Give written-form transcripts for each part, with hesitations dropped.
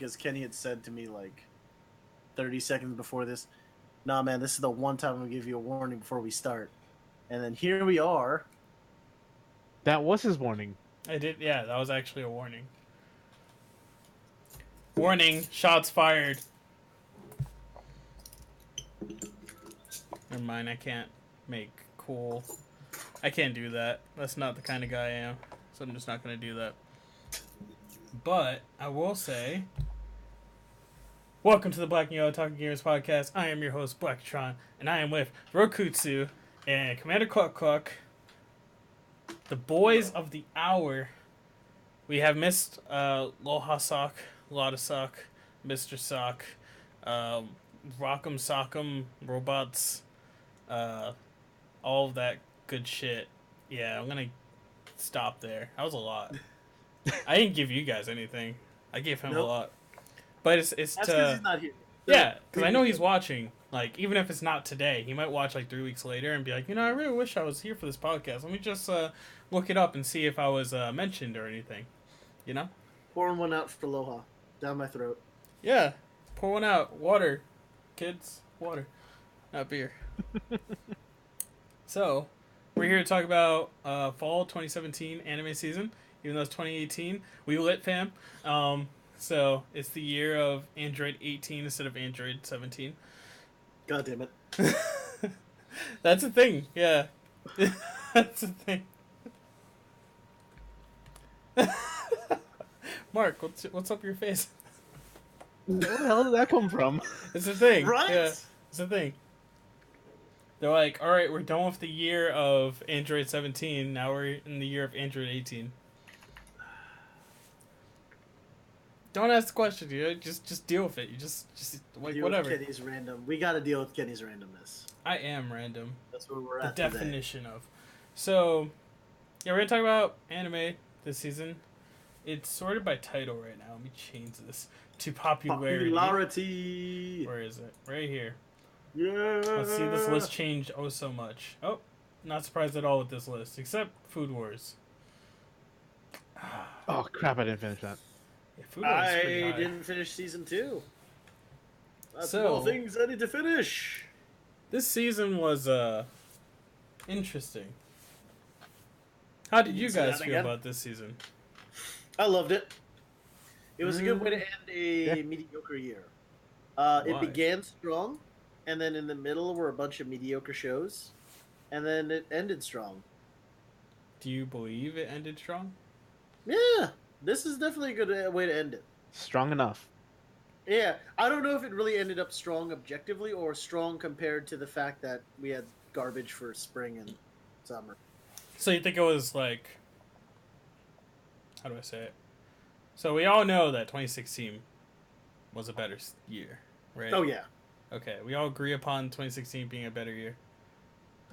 because Kenny had said to me like 30 seconds before this, "Nah, man, this is the one time I'm gonna give you a warning before we start." And then here we are. That was his warning. I did. Yeah, that was actually a warning. Warning! Shots fired. Never mind. I can't make cool. I can't do that. That's not the kind of guy I am. So I'm just not gonna do that. But I will say, welcome to the Black and Yellow Talking Gamers podcast. I am your host, Blacktron, and I am with Rokutsu and Commander Cluck Cluck, the boys of the hour. We have missed Loha Sock, Lotta Sock, Mr. Sock, Rock'em Sock'em, Robots, all of that good shit. Yeah, I'm gonna stop there. That was a lot. I didn't give you guys anything. I gave him a lot. But it's That's because he's not here. Yeah, because I know he's watching. Like, even if it's not today, he might watch like 3 weeks later and be like, I really wish I was here for this podcast. Let me just look it up and see if I was mentioned or anything. You know? Pouring one out for Aloha. Down my throat. Yeah. Pour one out. Water. Kids. Water. Not beer. So, we're here to talk about fall 2017 anime season. Even though it's 2018. We lit, fam. So, it's the year of Android 18 instead of Android 17. God damn it. That's a thing, yeah. That's a thing. Mark, what's up your face? Where the hell did that come from? It's a thing. Right? Yeah, it's a thing. They're like, alright, we're done with the year of Android 17, now we're in the year of Android 18. Don't ask the question, dude. Just deal with it. You just like deal whatever. With Kenny's random. We got to deal with Kenny's randomness. I am random. That's where we're the at. definition of. So, yeah, we're gonna talk about anime this season. It's sorted by title right now. Let me change this to popularity. Where is it? Right here. Yeah. Let's see this list change so much. Oh, not surprised at all with this list, except Food Wars. Oh crap! I didn't finish that. Yeah, Food Wars is pretty I high. didn't finish season 2. That's So, all things I need to finish. This season was interesting. How did you guys feel about this season? I loved it. It was a good way to end a mediocre year. It began strong, and then in the middle were a bunch of mediocre shows, and then it ended strong. Do you believe it ended strong? Yeah, this is definitely a good way to end it. Strong enough. Yeah, I don't know if it really ended up strong objectively or strong compared to the fact that we had garbage for spring and summer. So you think it was like, how do I say it? So we all know that 2016 was a better year, right? Oh yeah. Okay, we all agree upon 2016 being a better year.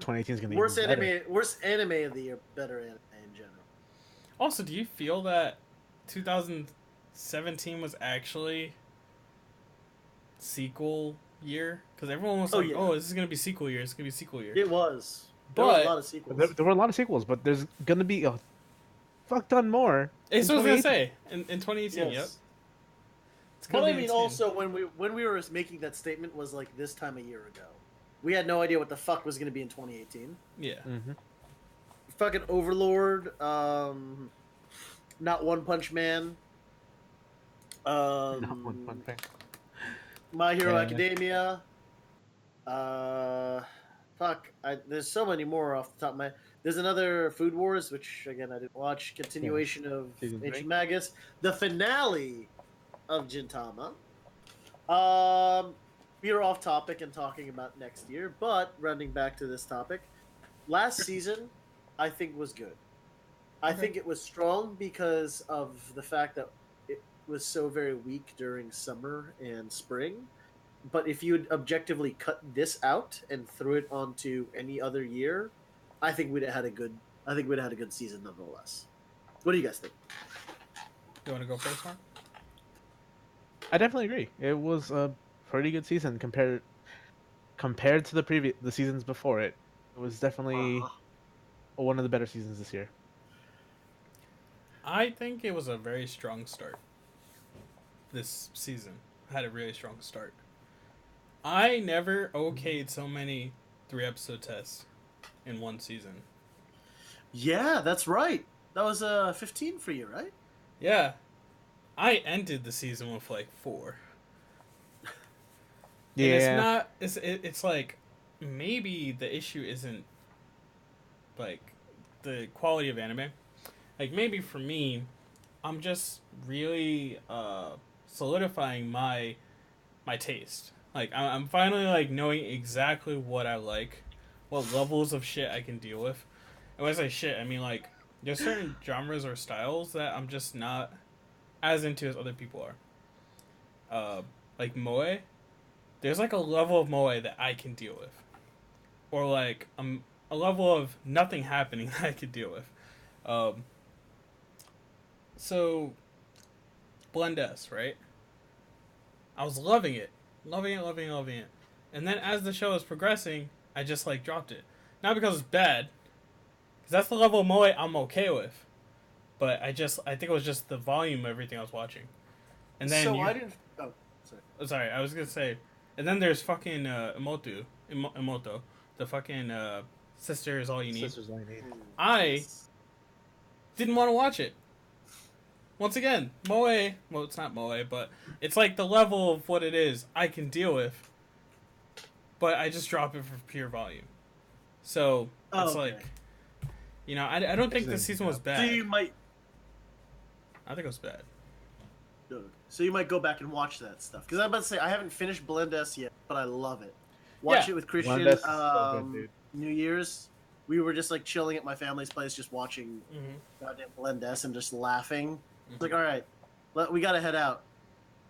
2018 is gonna be worst even anime, better. worst anime of the year, better anime in general. Also, do you feel that 2017 was actually sequel year? Because everyone was like, "Oh, this is gonna be sequel year. It's gonna be sequel year." It was. But there were a lot of sequels. There were a lot of sequels, but there's gonna be a fuck ton more. It's what I was gonna say in 2018. Yes. Yep. But I mean, also when we were making that statement was like this time a year ago. We had no idea what the fuck was gonna be in 2018. Yeah. Mm-hmm. Fucking Overlord. Not One Punch Man. Not one fun thing. My Hero Academia. There's so many more off the top of my. There's another Food Wars, which again I didn't watch. Continuation of Ancient Magus. The finale of Gintama. We are off topic and talking about next year, but rounding back to this topic, last season I think was good. I think it was strong because of the fact that it was so very weak during summer and spring. But if you would objectively cut this out and threw it onto any other year, I think we'd have had a good. I think we'd have had a good season nonetheless. What do you guys think? You want to go first, Mark? I definitely agree. It was a pretty good season compared to the seasons before it. It was definitely one of the better seasons this year. I think it was a very strong start. this season had a really strong start. I never okayed so many 3-episode tests in one season. Yeah, that's right. That was 15 for you, right? Yeah, I ended the season with like 4. Yeah. And it's not. It's like maybe the issue isn't like the quality of anime. Like maybe for me, I'm just really solidifying my taste. Like I'm finally like knowing exactly what I like, what levels of shit I can deal with. And when I say shit, I mean like there's certain genres or styles that I'm just not as into as other people are. Like moe, there's like a level of moe that I can deal with, or like a level of nothing happening that I could deal with. So Blend S, right? I was loving it, loving it, and then as the show was progressing, I just like dropped it. Not because it's bad, because that's the level of moe I'm okay with, but I think it was just the volume of everything I was watching. And then I didn't. Oh, sorry. Sorry, I was gonna say, and then there's fucking Emoto, the fucking sister is all you need. Sisters All You Need. I didn't want to watch it. Once again, moe. Well, it's not moe, but it's like the level of what it is I can deal with. But I just drop it for pure volume. So it's like, you know, I don't think this season was So bad. you might. I think it was bad. So you might go back and watch that stuff because I'm about to say I haven't finished Blend S yet, but I love it. Watch it with Christian. Blend S is so good, dude. New Year's, we were just like chilling at my family's place, just watching goddamn Blend S and just laughing. It's like, all right, we gotta head out.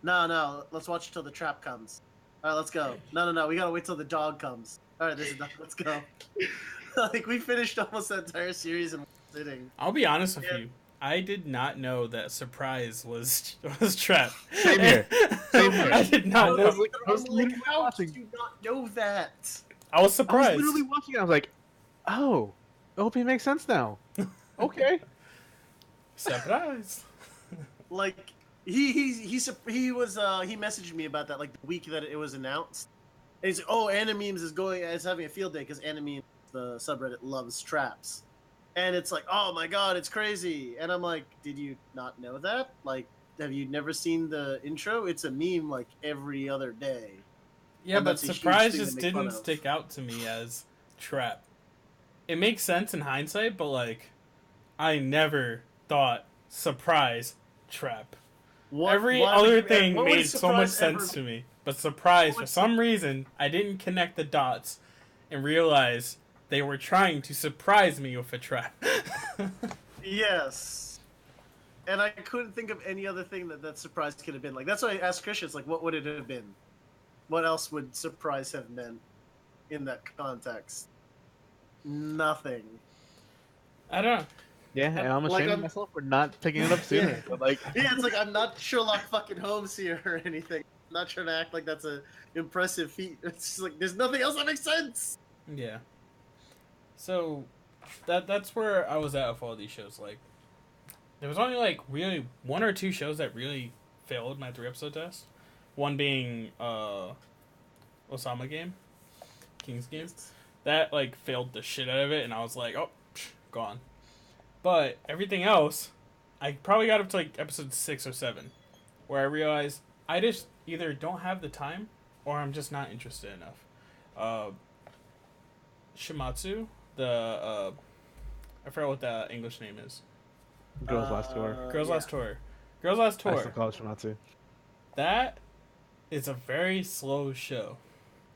No, let's watch till the trap comes. All right, let's go. No, we gotta wait till the dog comes. All right, this is done. Let's go. Like we finished almost that entire series in one sitting. I'll be honest with you. I did not know that Surprise was Trap. Same here. Same here. I did not know. I was literally How watching. did you not know that? I was I was surprised. literally watching it. I was like, oh, OP makes sense now. Okay. Surprise. Like he messaged me about that like the week that it was announced. And he's like, "Oh, Animemes is having a field day because Animemes, the subreddit, loves traps." And it's like, "Oh my god, it's crazy!" And I'm like, "Did you not know that? Like, have you never seen the intro? It's a meme like every other day." Yeah, And but that's a huge Surprise thing to just make fun didn't of. stick out to me as Trap. It makes sense in hindsight, but like, I never thought Surprise Trap. Every other thing made so much sense to me. But Surprise, for some reason, I didn't connect the dots and realize they were trying to surprise me with a trap. Yes. And I couldn't think of any other thing that surprise could have been. Like, that's why I asked Christian, it's like, what would it have been? What else would surprise have meant in that context? Nothing. I don't know. Yeah, and I'm Like, ashamed of myself for not picking it up sooner. Yeah. But like, Yeah, it's like I'm not Sherlock fucking Holmes here or anything. I'm not trying to act like that's a impressive feat. It's just like there's nothing else that makes sense. Yeah. So that's where I was at with all these shows. Like, there was only like really 1 or 2 shows that really failed my 3-episode test. One being Osama Game, King's Game. That like failed the shit out of it, and I was like, oh, gone. But everything else, I probably got up to like episode 6 or 7, where I realized I just either don't have the time or I'm just not interested enough. Shimatsu, I forgot what the English name is. Girls Last Tour. Girls yeah. Last Tour. Girls Last I Tour. still call it Shimatsu. That is a very slow show,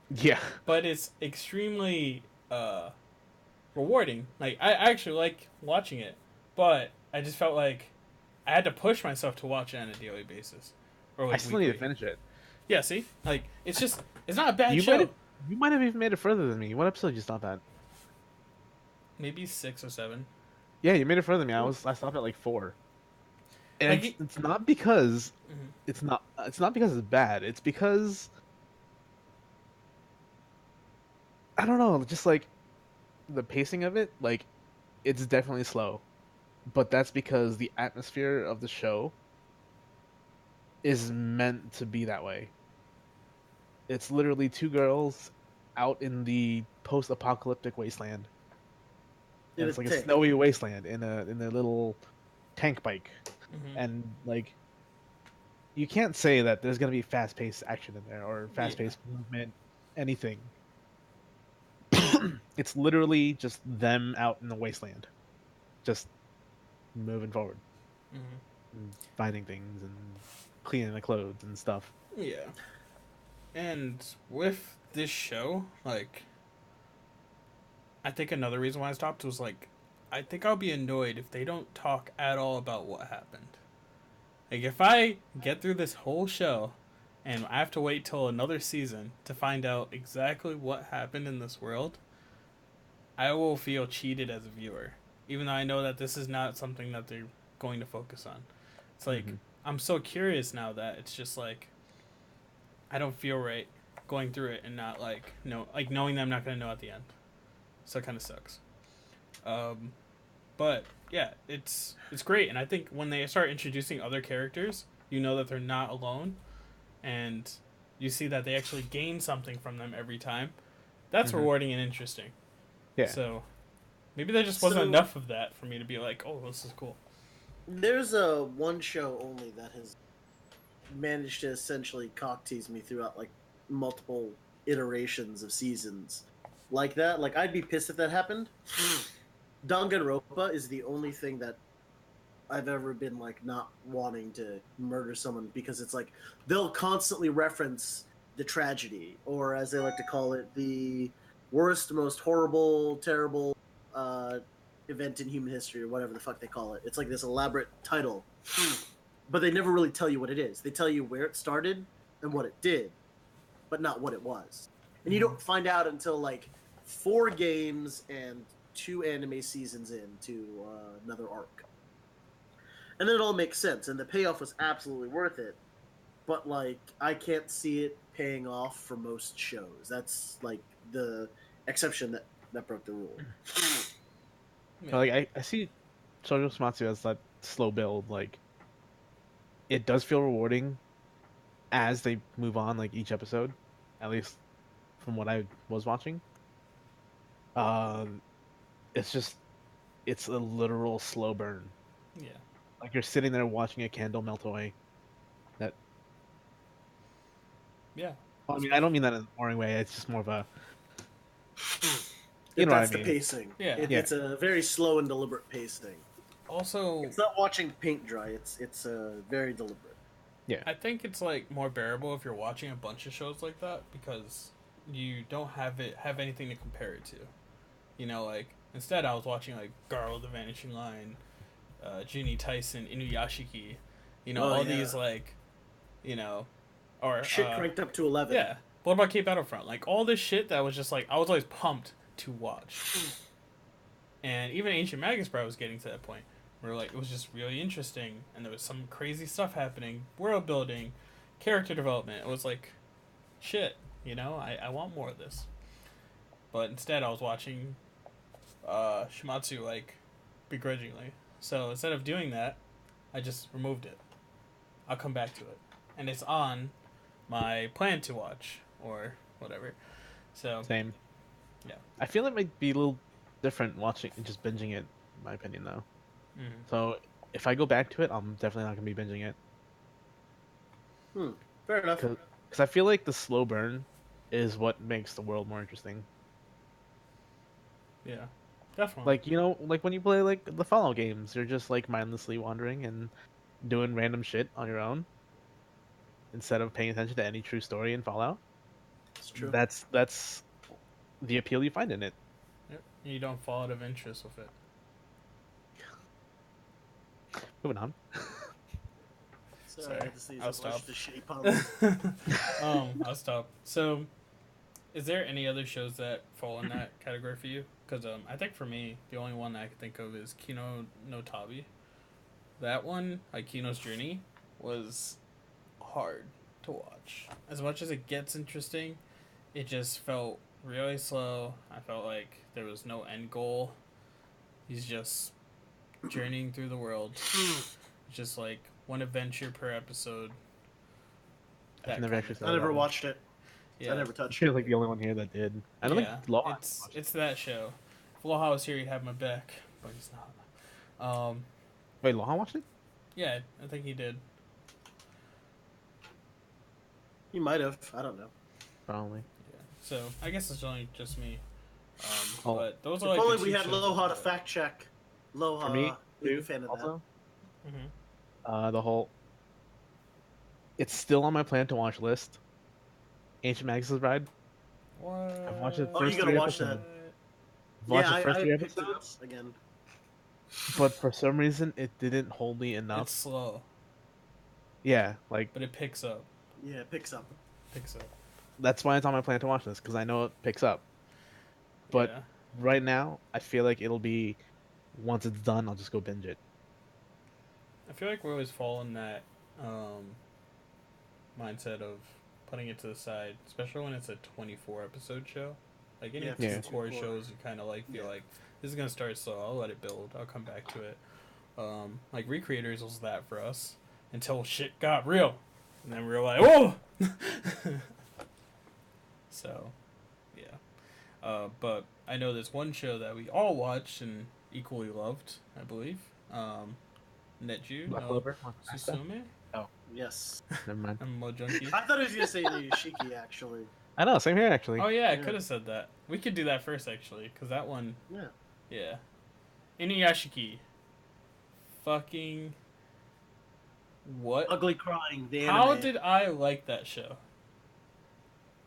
Yeah. but it's extremely rewarding. Like, I actually like watching it, but I just felt like I had to push myself to watch it on a daily basis. Or like I still need to weekly. finish it. Yeah, see? Like, it's not a bad show. You might have even made it further than me. What episode did you stop at? Maybe 6 or 7. Yeah, you made it further than me. I stopped at like 4. And Like, it's not because Mhm. it's not because it's bad. It's because I don't know, just like the pacing of it, like it's definitely slow. But that's because the atmosphere of the show is meant to be that way. It's literally two girls out in the post-apocalyptic wasteland. And In a it's like a tank. snowy wasteland in a little tank bike. Mm-hmm. And like you can't say that there's gonna be fast-paced action in there or fast-paced movement, anything. It's literally just them out in the wasteland, just moving forward, Mm-hmm. and finding things and cleaning the clothes and stuff. Yeah. And with this show, like, I think another reason why I stopped was like, I think I'll be annoyed if they don't talk at all about what happened. Like, if I get through this whole show and I have to wait till another season to find out exactly what happened in this world, I will feel cheated as a viewer. Even though I know that this is not something that they're going to focus on. It's like, I'm so curious now that it's just like, I don't feel right going through it and not like, like knowing that I'm not going to know at the end. So it kind of sucks. But yeah, it's great, and I think when they start introducing other characters, you know that they're not alone, and you see that they actually gain something from them every time. That's rewarding and interesting. Yeah. So maybe there just wasn't enough of that for me to be like, oh, this is cool. There's a one show only that has managed to essentially cock tease me throughout like multiple iterations of seasons like that. Like I'd be pissed if that happened. Danganronpa is the only thing that I've ever been like not wanting to murder someone because it's like they'll constantly reference the tragedy, or as they like to call it, the worst, most horrible, terrible event in human history, or whatever the fuck they call it. It's like this elaborate title, but they never really tell you what it is. They tell you where it started and what it did, but not what it was. And you don't find out until like 4 games and 2 anime seasons into another arc. And then it all makes sense, and the payoff was absolutely worth it. But like, I can't see it paying off for most shows. That's like the exception that broke the rule. Yeah. Like I see Shoujo Sumatsu as that slow build. Like it does feel rewarding as they move on, like each episode, at least from what I was watching. Um, it's just it's a literal slow burn. Yeah. Like you're sitting there watching a candle melt away. That Yeah. I mean, I don't mean that in a boring way. It's just more of a If know what I that's the mean. pacing. Yeah. It's a very slow and deliberate pacing. Also, It's not watching paint dry. It's very deliberate. Yeah. I think it's like more bearable if you're watching a bunch of shows like that because you don't have anything to compare it to. You know, like instead I was watching like Garo the Vanishing Line, Juni Tyson, Inuyashiki, all these like, or Shit cranked up to 11. yeah. What about Cape Battlefront? Like all this shit that was just like I was always pumped to watch. And even Ancient Magus Bro was getting to that point where like it was just really interesting and there was some crazy stuff happening, world building, character development. It was like shit, I want more of this. But instead I was watching Shimatsu like begrudgingly. So instead of doing that, I just removed it. I'll come back to it. And it's on my plan to watch or whatever. So Same. yeah. I feel it might be a little different watching just binging it, in my opinion, though. Mm-hmm. So if I go back to it, I'm definitely not gonna be binging it. Fair enough. Because I feel like the slow burn is what makes the world more interesting. Yeah. Definitely. Like like when you play like the Fallout games, you're just like mindlessly wandering and doing random shit on your own instead of paying attention to any true story in Fallout. It's true. That's the appeal you find in it. Yep. You don't fall out of interest with it. Moving on. Sorry, I just need I'll to wash stop. the shitty puns. I'll stop. So, is there any other shows that fall in that category for you? Because I think for me, the only one that I can think of is Kino no Tabi. That one, like Kino's Journey, was hard to watch. As much as it gets interesting, it just felt really slow. I felt like there was no end goal. He's just journeying through the world. Just like one adventure per episode. that never kind actually of saw I thing. never that one. watched it. Yeah, I never I touched feel it. like the only one here that did. I don't yeah. think Law. It's that show. If Loha was here, he'd have my back, but he's not. Wait, Lohan watched it? Yeah, I think he did. He might have. I don't know. Probably. Yeah. So I guess it's only just me. Oh. But those If are like only the we two had shows Loha to that- fact check. For me, Loha, big too, fan of also, Mhm. the whole. It's still on my plan to watch list. Ancient Magus' Bride. What? I've watched the Oh, you first gotta three watch that. episodes. I've that. watched Yeah, the first I three picked it up episodes, again. but for some reason it didn't hold me enough. It's slow, Yeah, like but it picks up. Yeah, it picks up. Picks up. that's why it's on my plan to watch this because I know it picks up. But Yeah. right now, I feel like it'll be once it's done, I'll just go binge it. I feel like we always fall in that mindset of putting it to the side, especially when it's a 24 episode show. Like any Yeah, Yeah. core 54. shows, you kind of like feel Yeah. like this is gonna start slow. I'll let it build. I'll come back to it. Like Recreators was that for us until shit got real, and then we were like, whoa. So, yeah. But I know there's one show that we all watched and equally loved. I believe. Netju Black no Clover. Susume. Yes. Never mind. I'm a junkie. I thought he was gonna say Inuyashiki, actually. I know. Same here, actually. Oh yeah, I Yeah. could have said that. We could do that first actually, because that one, Yeah. yeah. Inuyashiki. Fucking. What? Ugly Crying, the anime. How did I like that show?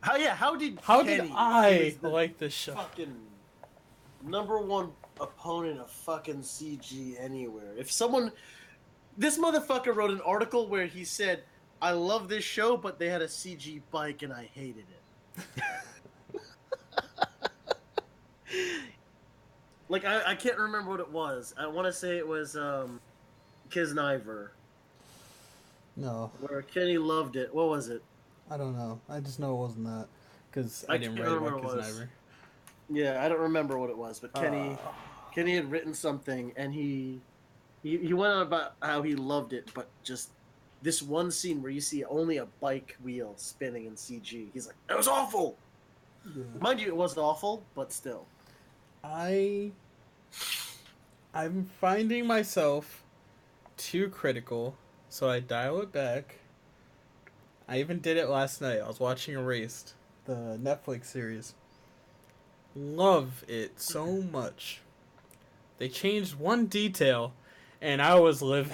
How did How Kenny, did who I is the like this show? fucking number one opponent of fucking CG anywhere? If someone, this motherfucker wrote an article where he said, "I love this show, but they had a CG bike and I hated it." Like I can't remember what it was. I want to say it was Kisniver, No, where Kenny loved it. What was it? I don't know. I just know it wasn't that because I I didn't can't write remember about what it was. Kisniver. Yeah, I don't remember what it was, but Kenny had written something, and he went on about how he loved it, but just this one scene where you see only a bike wheel spinning in CG. He's like, "That was awful." Mind you, it wasn't awful, but still. I'm finding myself too critical, so I dial it back. I even did it last night. I was watching Erased, the Netflix series. Love it so much. They changed one detail, and I was livid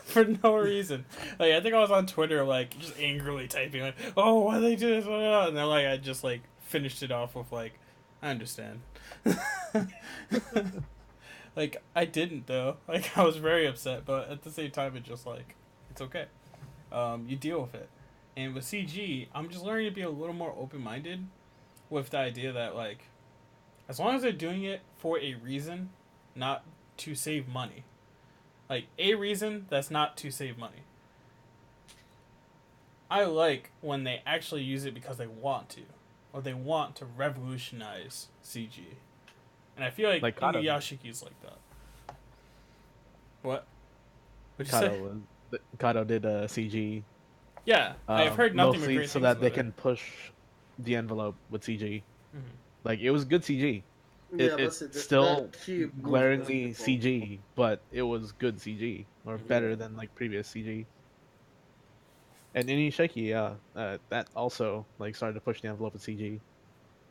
for no reason. Like I think I was on Twitter, like just angrily typing, like, "Oh, why they do this?" And then like I just like finished it off with like, "I understand." Like I didn't though. Like I was very upset, but at the same time, it's just like it's okay. You deal with it. And with CG, I'm just learning to be a little more open minded with the idea that like, as long as they're doing it for a reason, not to save money. Like a reason that's not to save money. I like when they actually use it because they want to, or they want to revolutionize CG. And I feel like Kato. Inuyashiki's like that. What? What'd you Kato, say? Kato did CG. Yeah, I've heard nothing but mostly great so things that they about it. can push the envelope with CG. Mhm. Like it was good CG. Yeah, It's that still cube movement was glaringly beautiful. CG, but it was good CG or better than like previous CG. And Inuyashiki, yeah, that also like started to push the envelope with CG.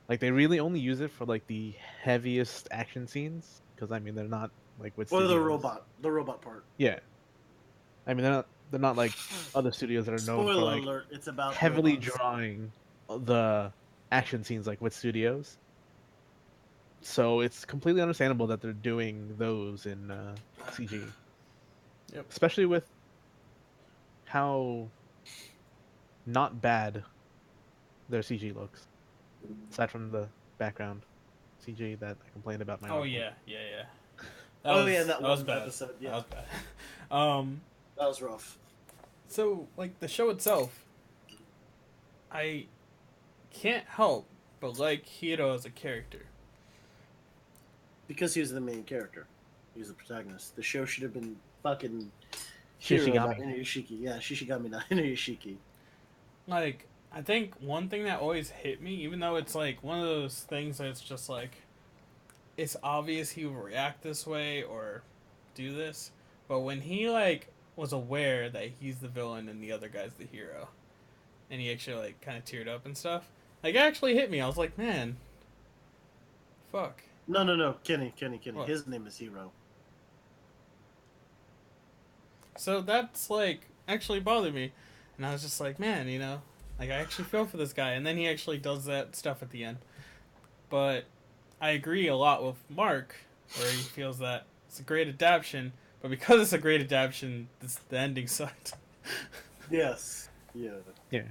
Like they really only use it for like the heaviest action scenes because I mean they're not like with Or studios. the robot part. Yeah, I mean they're not like other studios that are known for Spoiler like alert! It's about heavily robots. drawing the action scenes like with studios. So it's completely understandable that they're doing those in CG. Yep. Especially with how not bad their CG looks. Aside from the background CG that I complained about my Oh article. yeah. That was one bad. episode. Yeah, That was bad. that was rough. So like the show itself, I can't help but like Hiro as a character. Because he was the main character. He was the protagonist. The show should have been fucking Shishigami. Hero, not Inuyashiki. Yeah, Shishigami, not Inuyashiki. like, I think one thing that always hit me, even though it's like one of those things that's just like, it's obvious he would react this way or do this, but when he like was aware that he's the villain and the other guy's the hero, and he actually like kind of teared up and stuff, like it actually hit me. I was like, man, fuck. No, Kenny. What? His name is Hero. So that's like actually bothered me, and I was just like, man, like I actually feel for this guy, and then he actually does that stuff at the end. But I agree a lot with Mark, where he feels that it's a great adaptation, but because it's a great adaptation, the ending sucked. Yes. Yeah. Yeah.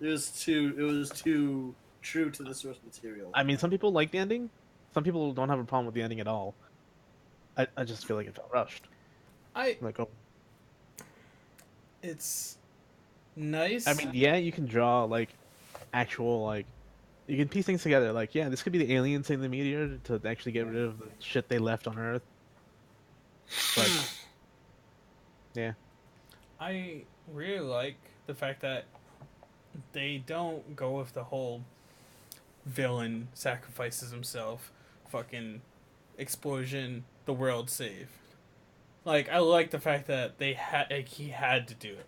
It was too true to the source material. I mean, some people like the ending. Some people don't have a problem with the ending at all. I just feel like it felt rushed. Like, oh, It's nice. I mean, yeah, you can draw like actual like you can piece things together. Like, yeah, this could be the aliens in the meteor to actually get rid of the shit they left on Earth. But yeah, I really like the fact that they don't go with the whole villain sacrifices himself, fucking explosion, the world save. Like I like the fact that he had to do it.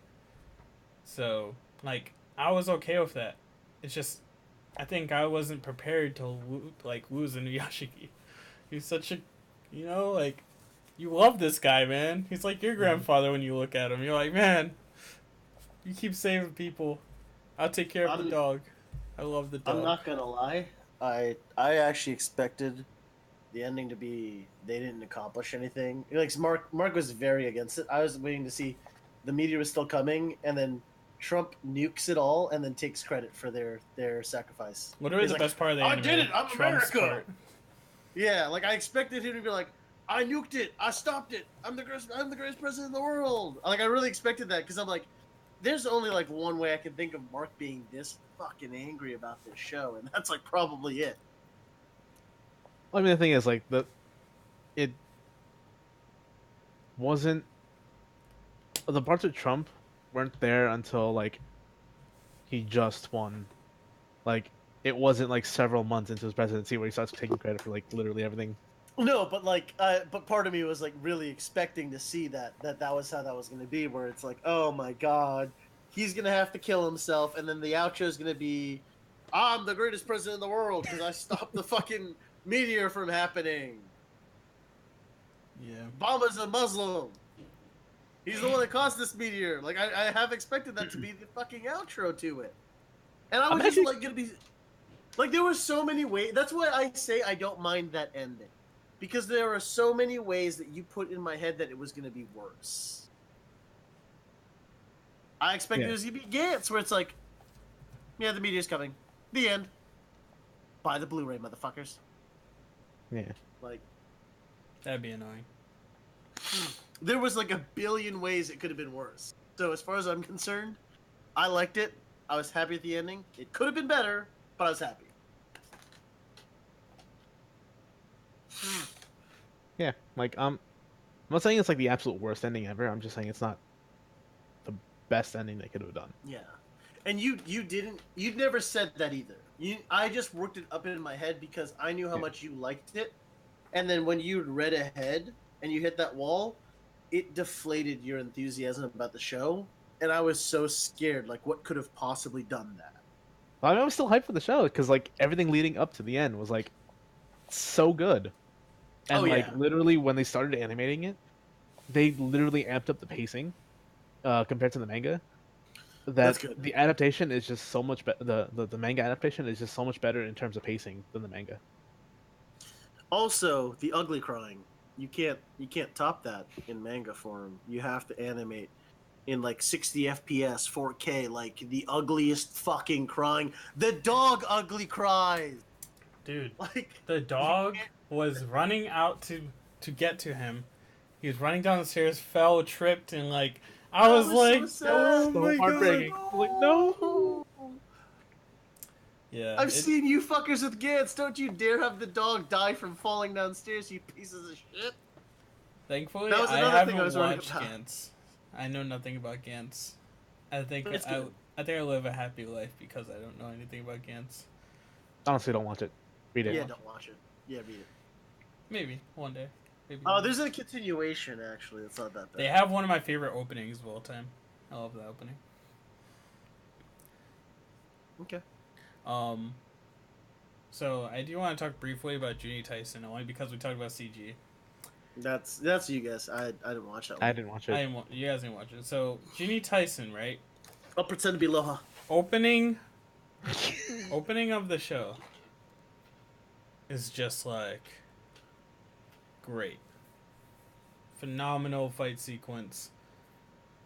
So like I was okay with that. It's just I think I wasn't prepared to lose Inuyashiki. He's such a, like you love this guy, man. He's like your grandfather when you look at him. You're like, man, you keep saving people. I'll take care of the dog. I love the dog. I'm not gonna lie. I actually expected the ending to be they didn't accomplish anything. Like Mark was very against it. I was waiting to see the meteor was still coming, and then Trump nukes it all, and then takes credit for their sacrifice. Literally the best part of the anime. I did it. I'm Trump's America. part. Yeah, like I expected him to be like, I nuked it. I stopped it. I'm the greatest president in the world. Like I really expected that because I'm like, there's only like one way I can think of Mark being this fucking angry about this show, and that's like probably it. I mean, the thing is, like, it wasn't the parts of Trump weren't there until like he just won. Like, it wasn't like several months into his presidency where he starts taking credit for like literally everything. No, but like, but part of me was like really expecting to see that was how that was going to be, where it's like, oh my god, he's gonna have to kill himself, and then the outro is gonna be, I'm the greatest president in the world because I stopped the fucking meteor from happening. Yeah. Obama's a Muslim. He's the one that caused this meteor. Like I have expected that to be the fucking outro to it, and I was just like gonna be, like there were so many ways. That's why I say I don't mind that ending. Because there are so many ways that you put in my head that it was going to be worse. I expected it was going to be Gantz, where it's like, yeah, the meteor's coming. The end. Buy the Blu-ray, motherfuckers. Yeah. Like, that'd be annoying. There was like a billion ways it could have been worse. So as far as I'm concerned, I liked it. I was happy with the ending. It could have been better, but I was happy. Yeah, like I'm not saying it's like the absolute worst ending ever. I'm just saying it's not the best ending they could have done. Yeah, and you'd never said that either. I just worked it up in my head because I knew how much you liked it, and then when you read ahead and you hit that wall, it deflated your enthusiasm about the show, and I was so scared. Like, what could have possibly done that? I mean, I was still hyped for the show because like everything leading up to the end was like so good. And literally when they started animating it, they literally amped up the pacing compared to the manga. That's good. The adaptation is just so much better. The manga adaptation is just so much better in terms of pacing than the manga. Also, the ugly crying. You can't top that in manga form. You have to animate in like 60 FPS, 4K, like the ugliest fucking crying. The dog ugly cries. Dude, like the dog was running out to get to him. He was running down the stairs, fell, tripped, and like I was like, so oh my heartbreaking. god, like no. Yeah, I've seen you fuckers with Gantz. Don't you dare have the dog die from falling downstairs, you pieces of shit. Thankfully, I haven't watched Gantz. I know nothing about Gantz. I think I think I live a happy life because I don't know anything about Gantz. Honestly, don't watch it. Read it. Yeah, don't watch it. Yeah, read it. Maybe one day. Maybe. Oh, there's a continuation actually. It's not that bad. They have one of my favorite openings of all time. I love that opening. Okay. So I do want to talk briefly about Junie Tyson, only because we talked about CG. That's you guys. I didn't watch that one. I didn't watch it. You guys didn't watch it. So Junie Tyson, right? I'll pretend to be Loha. Opening of the show is just like great. Phenomenal fight sequence.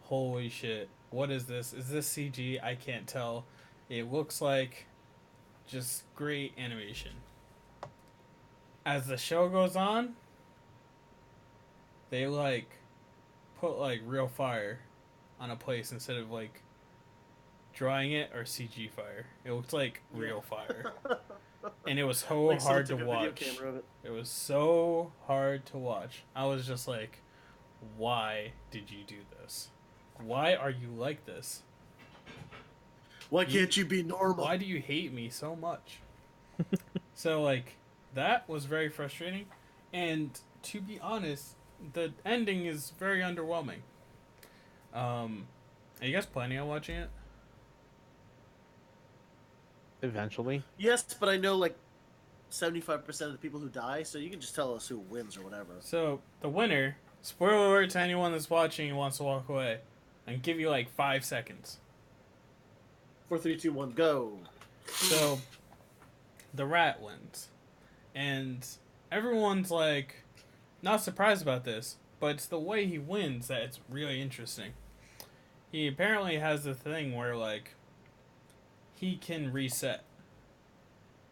Holy shit. What is this? Is this CG? I can't tell. It looks like just great animation. As the show goes on, they like put like real fire on a place instead of like drawing it or CG fire. It looked like real fire. And it was so Like hard to someone took a video watch. camera of it. It was so hard to watch. I was just like, why did you do this? Why are you like this? Why can't you be normal? Why do you hate me so much? So, like, that was very frustrating. And to be honest, the ending is very underwhelming. Are you guys planning on watching it? Eventually. Yes, but I know like 75% of the people who die, so you can just tell us who wins or whatever. So, the winner, spoiler alert to anyone that's watching and wants to walk away, and give you like 5 seconds. 4, 3, 2, 1, go. So, the rat wins. And everyone's like, not surprised about this, but it's the way he wins that it's really interesting. He apparently has the thing where, like, he can reset.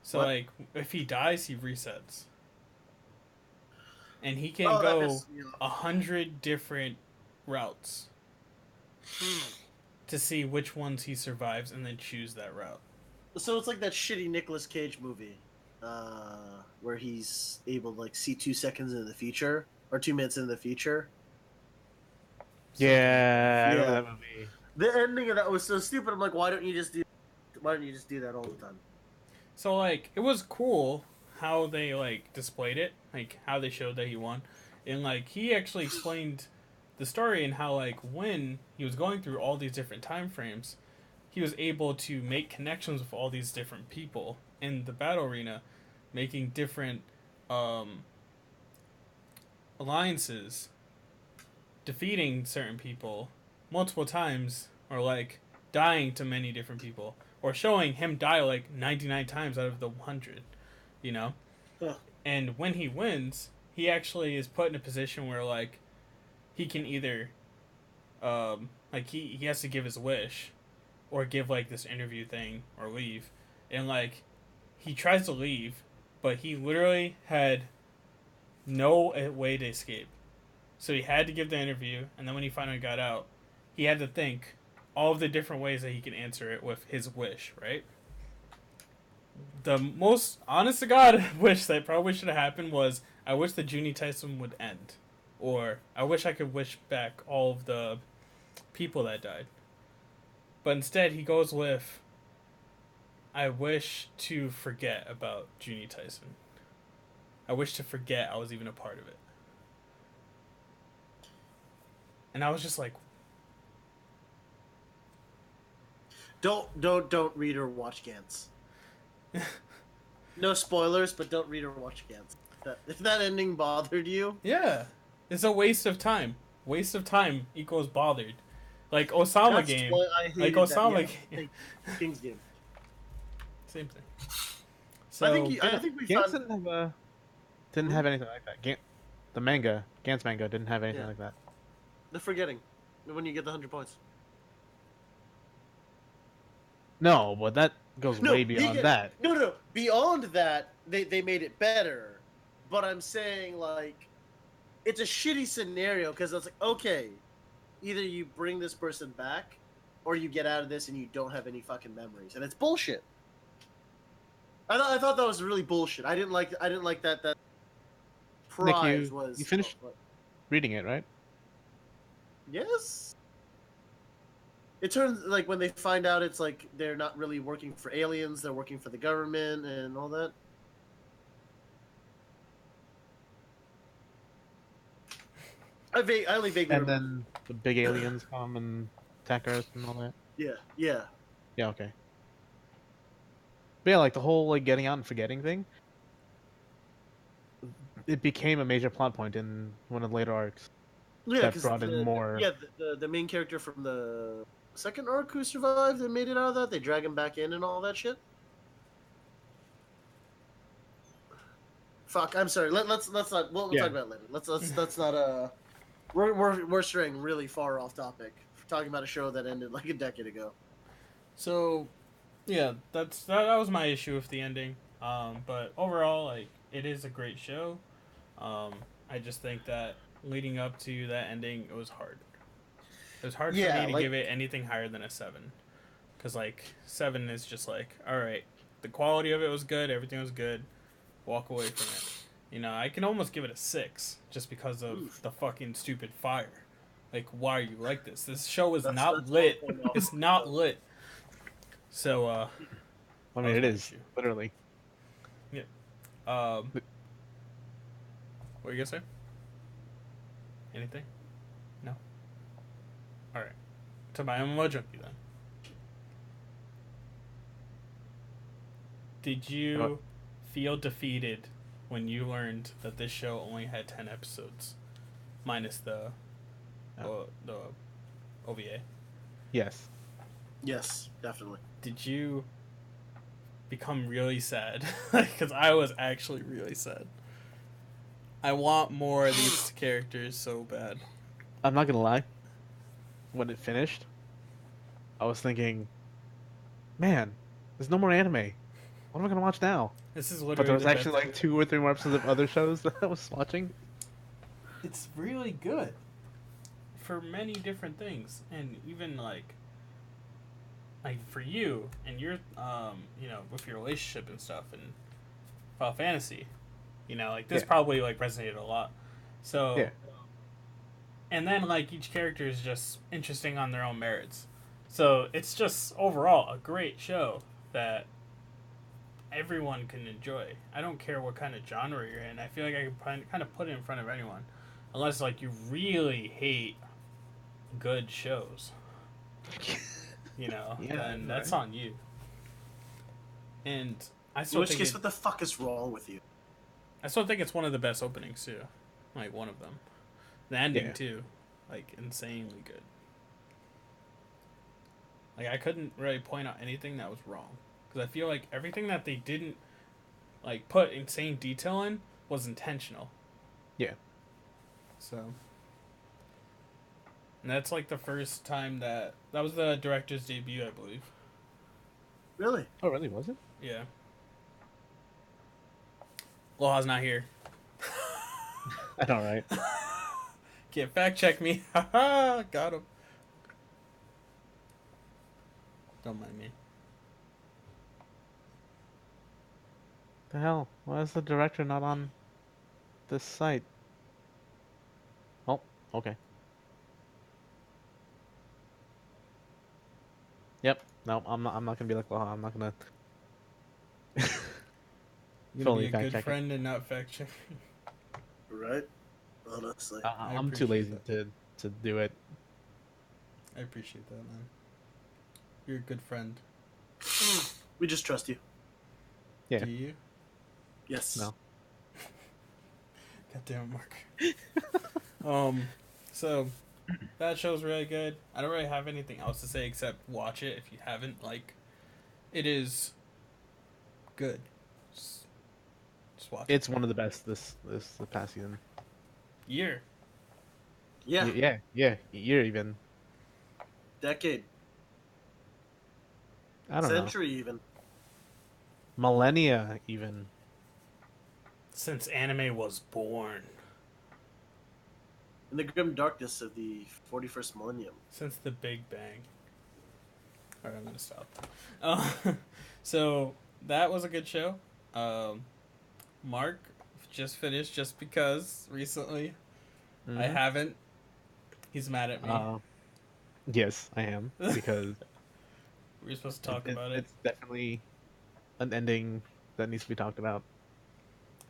So, What? like, if he dies, he resets. And he can Oh, that go pisses me off. 100 different routes to see which ones he survives and then choose that route. So it's like that shitty Nicolas Cage movie, where he's able to like see 2 seconds into the future or 2 minutes into the future. Yeah, I Yeah. remember that movie. The ending of that was so stupid. I'm like, why don't you just do that all the time? So, like, it was cool how they, like, displayed it, like, how they showed that he won. And, like, he actually explained the story and how, like, when he was going through all these different time frames, he was able to make connections with all these different people in the battle arena, making different alliances, defeating certain people multiple times, or, like, dying to many different people. Or showing him die like 99 times out of the 100, you know? Huh. And when he wins, he actually is put in a position where, like, he can either, like, he has to give his wish, or give, like, this interview thing, or leave. And, like, he tries to leave, but he literally had no way to escape. So he had to give the interview, and then when he finally got out, he had to think all of the different ways that he can answer it with his wish, right? The most honest to God wish that probably should have happened was, I wish the Junie Tyson would end. Or, I wish I could wish back all of the people that died. But instead, he goes with, I wish to forget about Junie Tyson. I wish to forget I was even a part of it. And I was just like, Don't read or watch Gantz. No spoilers, but don't read or watch Gantz. If that ending bothered you, yeah, it's a waste of time. Waste of time equals bothered. Like Osama that's game. why I hated Like that, Osama yeah, game. King's game. Same thing. So I think we Gantz found. didn't have anything like that. The manga, Gantz manga, didn't have anything Yeah. like that. The forgetting when you get the 100 points. No, but that goes way beyond that. No. Beyond that, they made it better. But I'm saying, like, it's a shitty scenario because it's like, okay, either you bring this person back, or you get out of this and you don't have any fucking memories, and it's bullshit. I thought that was really bullshit. I didn't like that Nick, prize was. you finished reading it, right? Yes. it turns like when they find out it's like they're not really working for aliens, they're working for the government and all that. I only vaguely And remember. then the big aliens come and attack Earth and all that. Yeah, yeah, Yeah, okay. But yeah, like the whole like getting out and forgetting thing, it became a major plot point in one of the later arcs yeah. that Because brought in more. the main character from the second arc who survived and made it out of that, they drag him back in and all that shit. Fuck, I'm sorry. Let's not. We'll Yeah. talk about it later. Let's not. We're straying really far off topic. We're talking about a show that ended like a decade ago. So, yeah, that was my issue with the ending. But overall, like, it is a great show. I just think that leading up to that ending, it was hard. It was hard for Yeah, me to like- give it anything higher than a 7. Because, like, 7 is just like, alright, the quality of it was good, everything was good, walk away from it. You know, I can almost give it a 6 just because of Oof. the fucking stupid fire. Like, why are you like this? This show is That's not lit. one point off. It's not lit. So, I that mean, was it my is issue. literally. What are you gonna say? Anything? No. All right. To my MMO junkie then. Did you feel defeated when you learned that this show only had 10 episodes, minus the OVA? Yes. Yes, definitely. Did you become really sad? Because I was actually really sad. I want more of these characters so bad. I'm not gonna lie. When it finished, I was thinking, man, there's no more anime. What am I gonna watch now? This is literally But there was the actually best- like 2 or 3 more episodes of other shows that I was watching. It's really good for many different things, and even like for you and your you know, with your relationship and stuff and Final Fantasy, you know, like this Yeah. probably like resonated a lot. So Yeah. and then like each character is just interesting on their own merits. So it's just overall a great show that everyone can enjoy. I don't care what kind of genre you're in. I feel like I can kind of put it in front of anyone, unless like you really hate good shows. You know, Yeah, then that's right. on you. And I In still which think case, what the fuck is wrong with you? I still think it's one of the best openings too, like one of them. The ending Yeah. too, like insanely good. Like I couldn't really point out anything that was wrong, because I feel like everything that they didn't like put insane detail in was intentional. Yeah. So. And that's like the first time that was the director's debut, I believe. Really? Oh, really? Was it? Yeah. Loha's not here. I know, right? Can't fact check me. Haha, got him. Don't mind me. The hell? Why is the director not on this site? Oh, okay. Yep. No, I'm not. I'm not gonna be like, well, I'm not gonna. You Fully be a fact good check it. friend and not fact check. Right? Honestly. I'm too appreciate lazy that. to do it. I appreciate that, man. You're a good friend. We just trust you. Yeah. Do you? Yes. No. God damn it, Mark. So that show's really good. I don't really have anything else to say except watch it if you haven't. Like, it is good. Just watch it. It's one of the best this past season. Year. Yeah. Yeah. Year even. Decade. I don't know. Century even. Millennia even. Since anime was born. In the grim darkness of the 41st millennium. Since the Big Bang. Alright, I'm gonna stop. So that was a good show. Mark just finished Just Because recently. I Mhm. haven't. He's mad at me. Yes, I am because We're supposed to talk about it it's definitely an ending that needs to be talked about.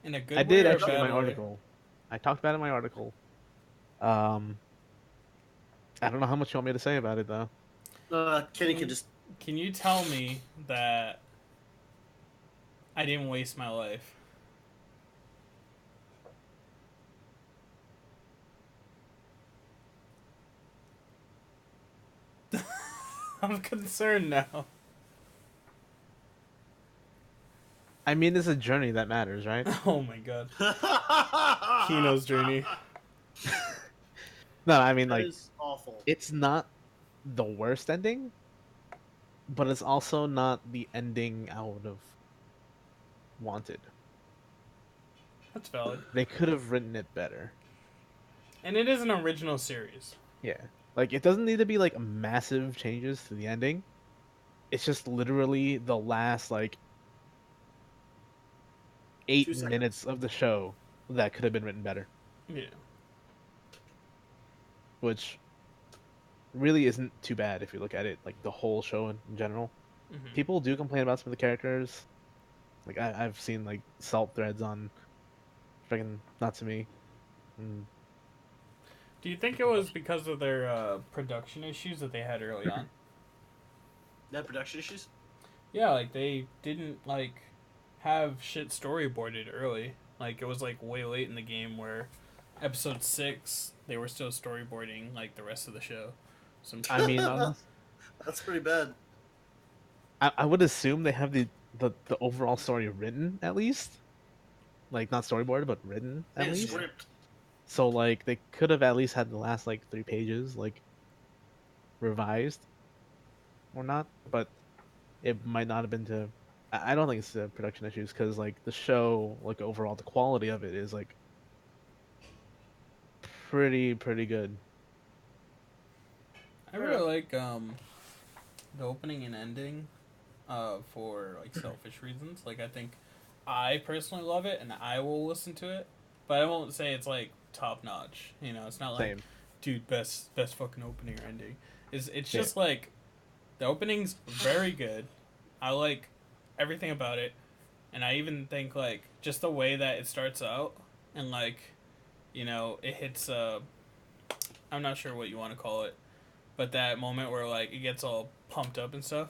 in a I good way did or a actually in my bad way. article. I talked about it in my article. Um, I don't know how much you want me to say about it though. Kenny Can can you, just. can you tell me that I didn't waste my life? I'm concerned now. I mean, it's a journey that matters, right? Oh my god. Kino's journey. No, I mean That like is awful. it's not the worst ending, but it's also not the ending I would have wanted. That's valid. They could have written it better. And it is an original series. Yeah. Like it doesn't need to be like massive changes to the ending. It's just literally the last like 8 2 seconds. minutes of the show that could have been written better, Yeah. which really isn't too bad if you look at it like the whole show in general. Hmm. People do complain about some of the characters. Like I've seen like salt threads on freaking Natsumi. And Do you think it was because of their production issues that they had early on? That production issues. Yeah, like they didn't like have shit storyboarded early. Like it was like way late in the game where episode 6 they were still storyboarding like the rest of the show. Some I shit. mean, That's pretty bad. I would assume they have the overall story written at least, like not storyboarded but written at And least. Yeah. script. So like they could have at least had the last like 3 pages like revised or not, but it might not have been to. I don't think it's the production issues because like the show, like overall, the quality of it is like pretty good. I Fair really enough. like the opening and ending for like selfish reasons. Like I think I personally love it and I will listen to it, but I won't say it's like top notch. You know, it's not like Same. dude best fucking opening or ending. It's Yeah. just like the opening's very good. I like everything about it, and I even think like just the way that it starts out and like you know it hits I'm not sure what you want to call it, but that moment where like it gets all pumped up and stuff.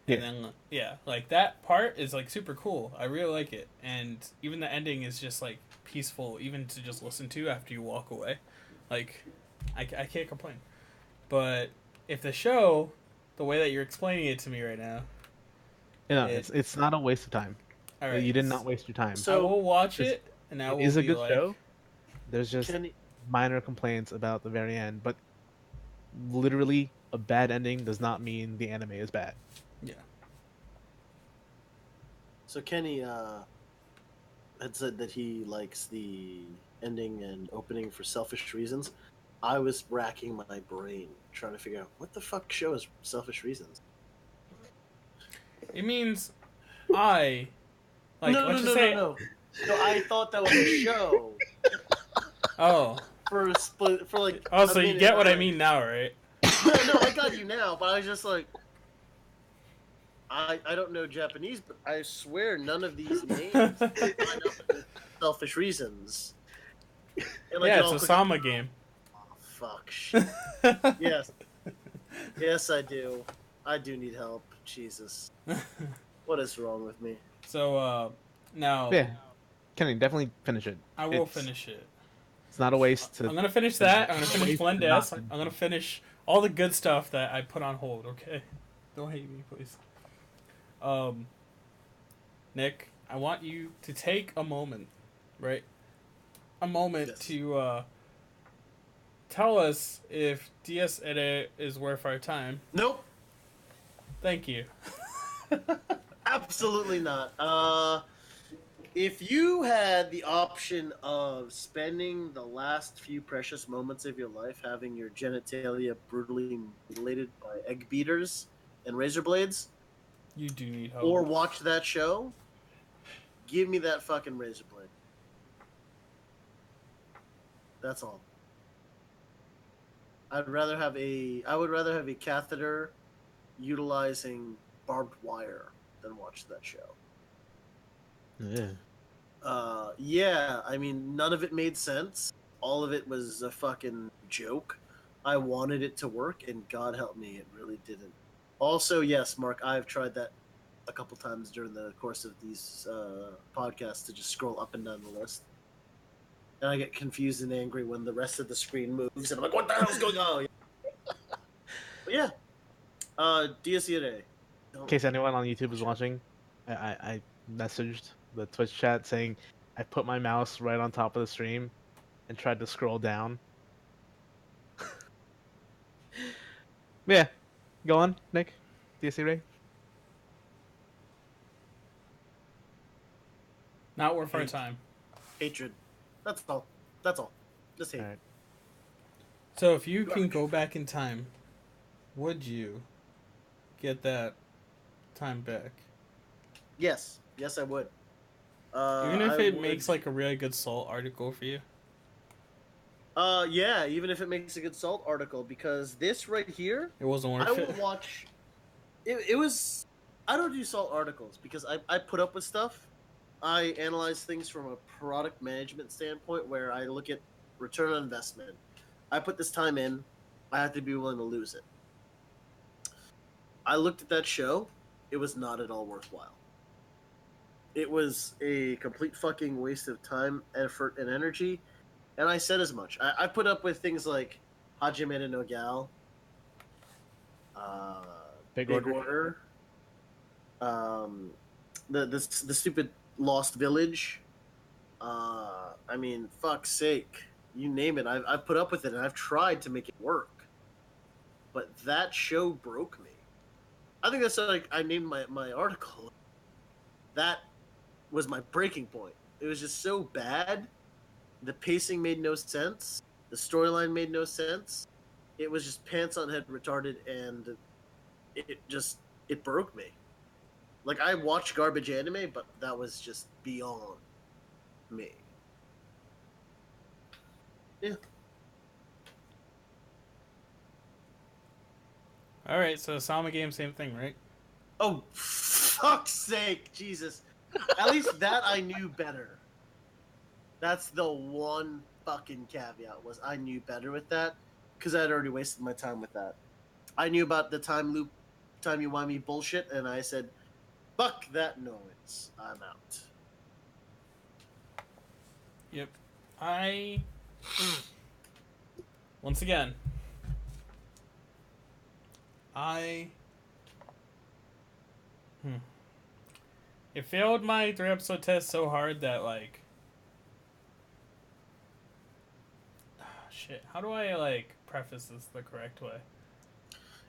And Yeah. then yeah, like that part is like super cool. I really like it, and even the ending is just like peaceful, even to just listen to after you walk away. Like, I can't complain. But if the show, the way that you're explaining it to me right now, You know, it it's not a waste of time. all right. You did not waste your time. I So will watch It's, it, and I it will is a be good like, show. There's just Kenny, minor complaints about the very end, but literally a bad ending does not mean the anime is bad. yeah, so Kenny had said that he likes the ending and opening for selfish reasons. I was racking my brain trying to figure out what the fuck show is selfish reasons. it means I like. No, Let's no, just no, no, say, no. No, I thought that was a show oh, for a split for like. oh, a so you minute get what I there. mean now, right? No, no, I got you now, but I was just like, I don't know Japanese, but I swear none of these names line up with selfish reasons. And like Yeah, it it's all a quickly, Sama game. oh, fuck shit. Yes, yes, I do. I do need help. Jesus, what is wrong with me? So now Yeah, Kenny, definitely finish it. I will It's finish it. it's not a waste to. I'm gonna finish It's that. I'm gonna not a finish waste to not Blend-S. I'm finish gonna it. finish all the good stuff that I put on hold. Okay, don't hate me, please. Um, Nick, I want you to take a moment, right? A moment Yes. to tell us if DS Edit is worth our time. Nope, Thank you. absolutely not. If you had the option of spending the last few precious moments of your life having your genitalia brutally mutilated by egg beaters and razor blades, You do need help. or watch that show, give me that fucking razor blade. That's all. I would rather have a catheter utilizing barbed wire than watch that show. Yeah. Yeah, I mean, none of it made sense. All of it was a fucking joke. I wanted it to work, and God help me, it really didn't. Also, yes, Mark, I've tried that a couple times during the course of these podcasts to just scroll up and down the list. And I get confused and angry when the rest of the screen moves, and I'm like, what the hell's going on? But yeah, DSCA. In case anyone on YouTube is watching, I messaged the Twitch chat saying I put my mouse right on top of the stream and tried to scroll down. Yeah, go on, Nick. DSC Ray. Not worth our Hate. time. Hatred. That's all. That's all. Just hate. All right. So if you can go back in time, would you get that time back? Yes. Yes, I would. Even if I it would- makes like a really good Salt article for you. Yeah, even if it makes a good Salt article, because this right here, It wasn't I worth will it. watch. It was. I don't do Salt articles because I put up with stuff. I analyze things from a product management standpoint where I look at return on investment. I put this time in, I have to be willing to lose it. I looked at that show, it was not at all worthwhile. It was a complete fucking waste of time, effort, and energy, and I said as much. I put up with things like Hajime no Gal, uh, Big Big Order. Order, the stupid Lost Village. I mean, fuck's sake, you name it. I've put up with it, and I've tried to make it work, but that show broke me. I think that's like I named my article. That was my breaking point. It was just so bad. The pacing made no sense. The storyline made no sense. It was just pants on head retarded, and it broke me. Like I watch garbage anime, but that was just beyond me. Yeah. All right, so Sama game, same thing, right? Oh, fuck's sake, Jesus! At least that I knew better. That's the one fucking caveat was I knew better with that because I had already wasted my time with that. I knew about the time loop, timey-wimey bullshit, and I said, fuck that noise. I'm out. Yep. I once again, I it failed my 3-episode test so hard that like shit. How do I like preface this the correct way?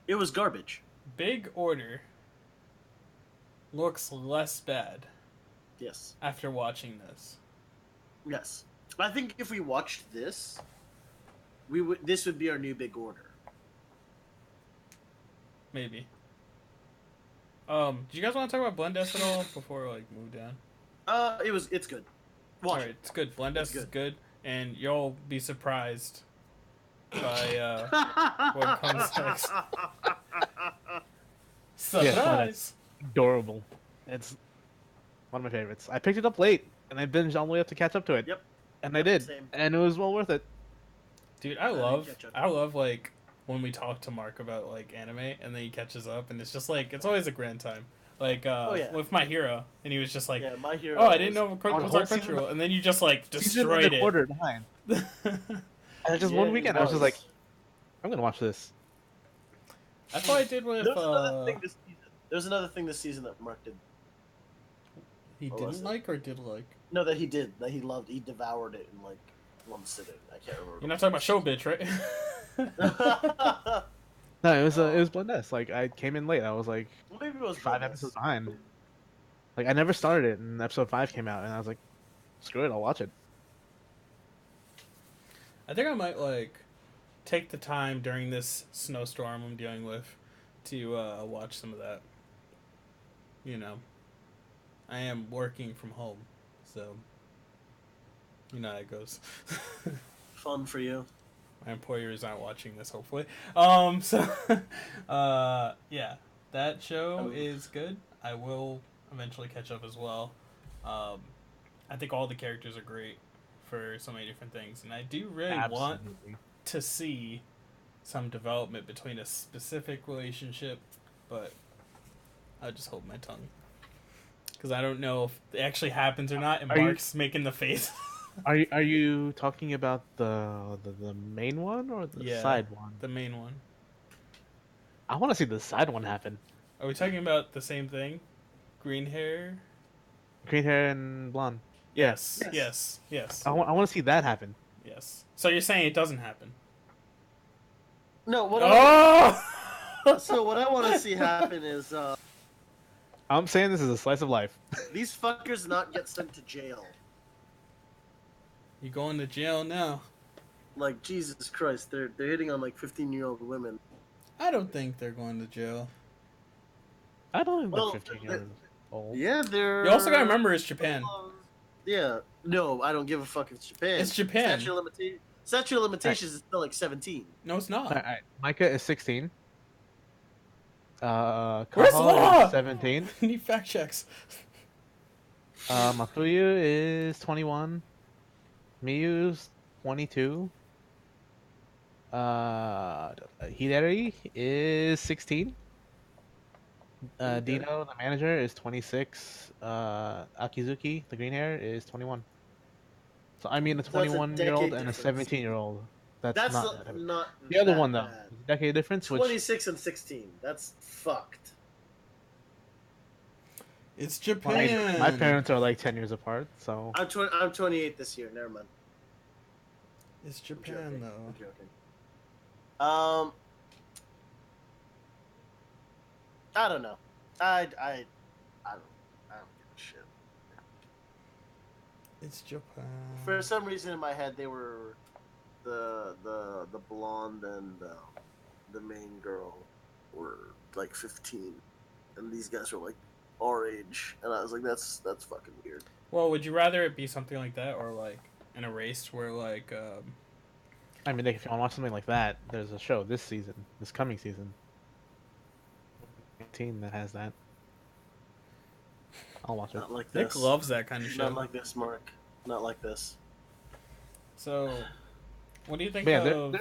It was garbage. Big Order looks less bad Yes. after watching this. Yes. I think if we watched this, this would be our new big order. Maybe. Do you guys want to talk about Blend S at all before we like move down? It's good. Watch Alright, it. it's good. Blend S is good. good, and you'll be surprised by what comes next. Surprise! Adorable. It's one of my favorites. I picked it up late, and I binged all the way up to catch up to it. Yep. And I did, Same. and it was well worth it. Dude, I I catch up. love like when we talk to Mark about like anime, and then he catches up, and it's just like it's always a grand time. Like yeah. with My Hero, and he was just like, Yeah, My Hero. "Oh, I didn't know it on was whole on season- Crunchyroll," and then you just like Season destroyed and a it. quarter behind. And just one weekend, I was just like, I'm gonna watch this. That's what I did with. There's another thing this season that Mark did. He What was didn't it? like or did like. No, that he did. That he loved. He devoured it in like one sitting. I can't remember. You're not talking about Show Bitch, right? No, it was Blend S. Like I came in late. I was like Well, maybe it was 5 Blend S. episodes behind. Like I never started it, and episode 5 came out, and I was like, screw it, I'll watch it. I think I might like take the time during this snowstorm I'm dealing with to watch some of that. You know, I am working from home, so you know how it goes. Fun for you. My employer is not watching this, hopefully. So, yeah, that show is good. I will eventually catch up as well. I think all the characters are great for so many different things, and I do really want Absolutely. to see some development between a specific relationship, but I just hold my tongue because I don't know if it actually happens or not. And Mark's making the face. Are you talking about the main one or the side one? The main one. I want to see the side one happen. Are we talking about the same thing? Green hair? Green hair and blonde. Yes. Yes. Yes. I want to see that happen. Yes. So you're saying it doesn't happen? No, so what I want to see happen is I'm saying this is a slice of life. these fuckers not get sent to jail. You going to jail now? Like, Jesus Christ, they're hitting on like 15-year-old women. I don't think they're going to jail. I don't think Well, they're 15 years old. Yeah, they're. You also gotta remember it's Japan. Yeah, no, I don't give a fuck if it's Japan. It's Japan. Statute of limitations is still like 17. No, it's not. All right. Micah is 16. Where's Kaho law? is 17. I need fact checks. Mafuyu is 21. Miyu's 22. Hidari is 16. Okay. Dino, the manager, is 26. Akizuki, the green hair, is 21. So I mean a So that's a 21-year-old decade and a difference. 17-year-old. That's That's not that not the other that one though. bad. Decade difference, which 26 and 16. That's fucked. It's Japan. my parents are like 10 years apart, so I'm 28 this year. Never mind. It's I'm Japan joking. though. I'm joking. I don't know. I don't give a shit. It's Japan. For some reason in my head they were the blonde and the main girl were like 15 and these guys were like our age and I was like that's fucking weird. Well, would you rather it be something like that or like an erased where like I mean, if you want to watch something like that, there's a show this coming season, 18 that has that. I'll watch it. Not like Nick this. loves that kind of show. Not like this, Mark. Not like this. So, what do you think But yeah, of?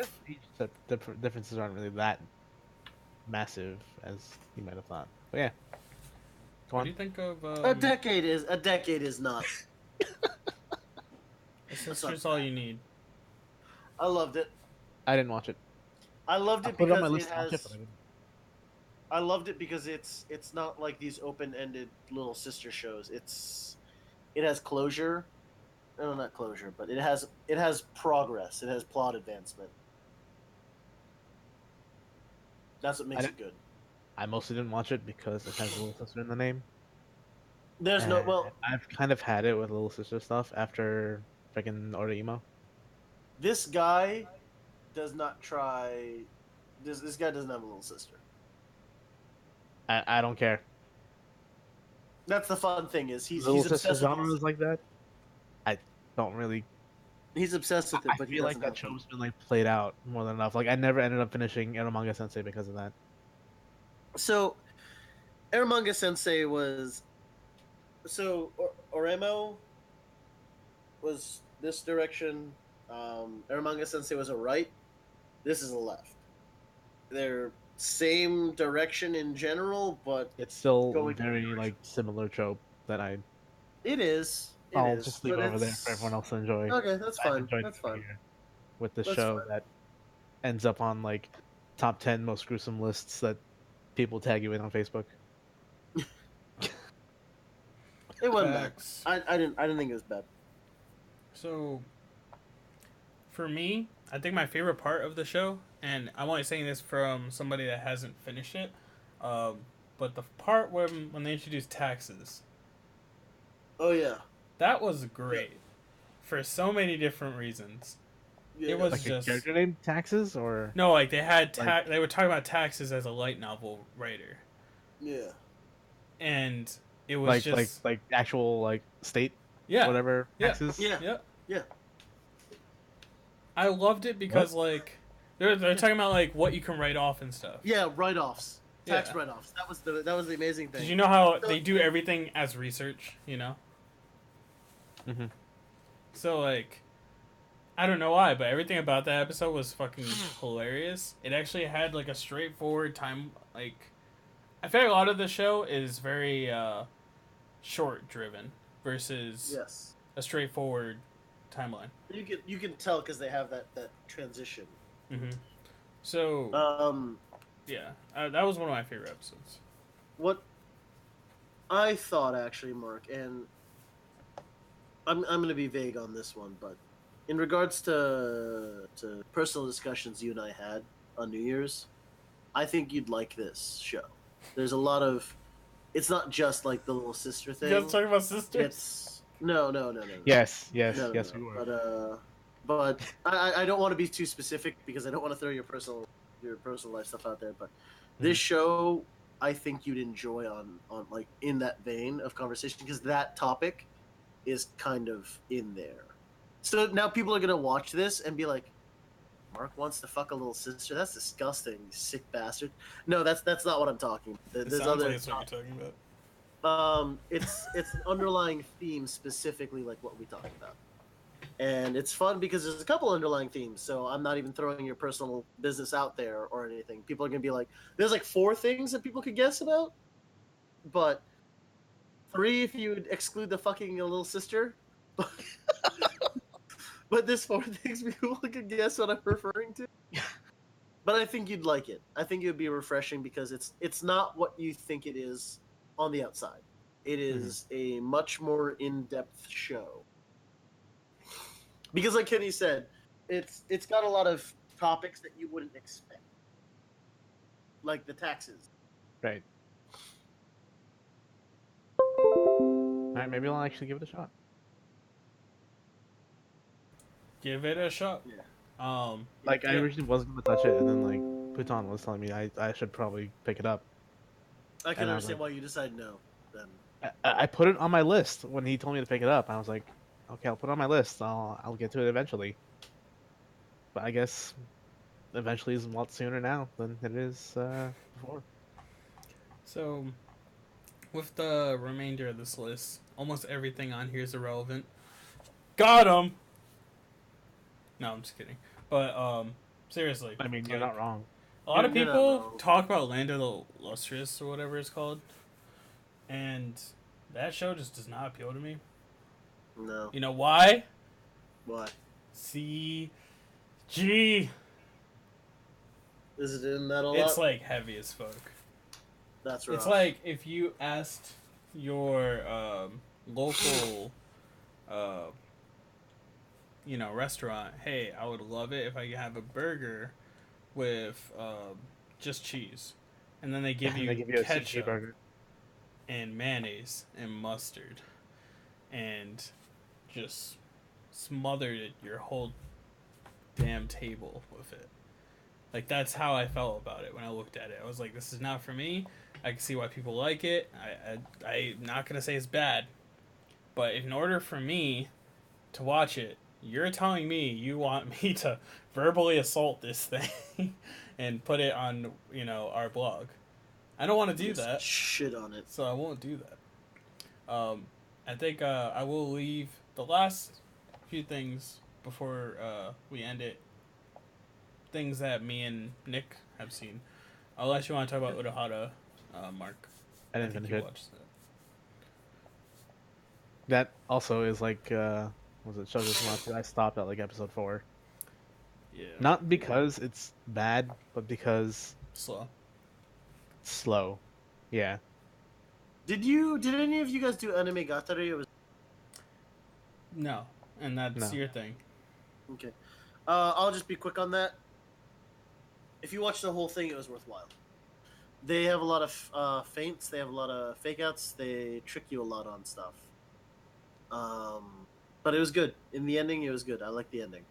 the differences aren't really that massive as you might have thought. But yeah, go What on. do you think of? A decade is not. A Sister's All You Need. I loved it. I didn't watch it. I loved I it put it on because my it list to watch has. it, but I didn't. I loved it because it's not like these open-ended little sister shows. It has closure. No, not closure, but it has progress. It has plot advancement. That's what makes it good. I mostly didn't watch it because it has Little Sister in the name. There's no well. I've kind of had it with Little Sister stuff after freaking Oreimo. This guy does not try. This guy doesn't have a little sister. I don't care. That's the fun thing is he's Little Sister obsessed with genres like that. I don't really. He's obsessed with it, I but he feel like doesn't that have show's been like played out more than enough. Like I never ended up finishing Eromanga Sensei because of that. So, Eromanga Sensei was. So, Oremo was this direction. Eromanga Sensei was a right. This is a left. They're same direction in general, but It's still going very different like similar trope that it is. I'll just leave but over there it's- for everyone else to enjoy. Okay, that's I've fine. enjoyed That's it fine. here with the That's show fine. that ends up on like top 10 most gruesome lists that people tag you in on Facebook. It wasn't Facts. bad. I didn't think it was bad. So, for me, I think my favorite part of the show, and I'm only saying this from somebody that hasn't finished it, but the part when they introduced taxes, Oh yeah. that was great, for so many different reasons. Yeah. It was Like just a character named Taxes or no, like they had Like- they were talking about taxes as a light novel writer, Yeah. and it was like just like actual like state yeah, whatever Yeah. taxes. Yeah. yeah. Yeah. I loved it because like they're talking about like what you can write off and stuff. Yeah, write-offs, tax Yeah. write-offs. That was the amazing thing. Did you know how So- they do everything as research? You know. Mm-hmm. So like, I don't know why, but everything about that episode was fucking hilarious. It actually had like a straightforward time. Like, I feel like a lot of the show is very short driven versus Yes, a straightforward timeline. you can tell because they have that transition. Mm-hmm. So yeah, that was one of my favorite episodes. What I thought actually, Mark, and I'm gonna be vague on this one, but in regards to personal discussions you and I had on New Year's, I think you'd like this show. There's a lot of. It's not just like the little sister You thing. guys talking about sisters? It's no. Yes, No, we were. But I don't want to be too specific because I don't want to throw your personal life stuff out there. But this show, I think you'd enjoy on like in that vein of conversation because that topic is kind of in there. So now people are gonna watch this and be like, "Mark wants to fuck a little sister. That's disgusting, you sick bastard." No, that's not what I'm talking. It There's sounds other. like it's what you're talking about. It's an underlying theme specifically like what we talked about, and it's fun because there's a couple underlying themes. So I'm not even throwing your personal business out there or anything. People are gonna be like, there's like 4 things that people could guess about, but 3 if you exclude the fucking a little sister. But there's 4 things people could guess what I'm referring to. But I think you'd like it. I think it would be refreshing because it's not what you think it is on the outside. It is a much more in-depth show. Because like Kenny said, it's got a lot of topics that you wouldn't expect. Like the taxes. Right. All right, maybe I'll actually give it a shot. Give it a shot. Yeah. Like I Yeah. originally wasn't gonna touch it, and then like Puton was telling me I should probably pick it up. I can And I was understand like- why you decided no. Then I put it on my list when he told me to pick it up. I was like, okay, I'll put it on my list. I'll get to it eventually. But I guess eventually is a lot sooner now than it is before. So, with the remainder of this list, almost everything on here is irrelevant. Got him. No, I'm just kidding. But seriously, I mean, you're like, not wrong. A lot of You're not people wrong. talk about Land of the Lustrous or whatever it's called, and that show just does not appeal to me. no. You know why? Why? CG. Is it in that a lot? It's like heavy as fuck. That's rough. It's like if you asked your local, restaurant, hey, I would love it if I could have a burger with just cheese, and then they give you, They give you a CG ketchup burger. and mayonnaise and mustard, and just smothered your whole damn table with it. Like, that's how I felt about it when I looked at it. I was like, this is not for me. I can see why people like it. I'm not going to say it's bad. But in order for me to watch it, you're telling me you want me to verbally assault this thing and put it on, our blog. I don't want to do Just that, shit on it. so I won't do that. I think I will leave the last few things before we end it. Things that me and Nick have seen. Unless you want to talk about Urahara, Mark. I didn't think finish you it. watched that. That also is like was it Shoujo Samatsu? I stopped at like episode 4. Yeah. Not because it's bad, but because Slow. it's slow. Yeah. Did any of you guys do anime gatari? It was No. And that's No. your thing. okay. I'll just be quick on that. If you watch the whole thing, it was worthwhile. They have a lot of feints. They have a lot of fake outs. They trick you a lot on stuff. But it was good. In the ending, it was good. I like the ending.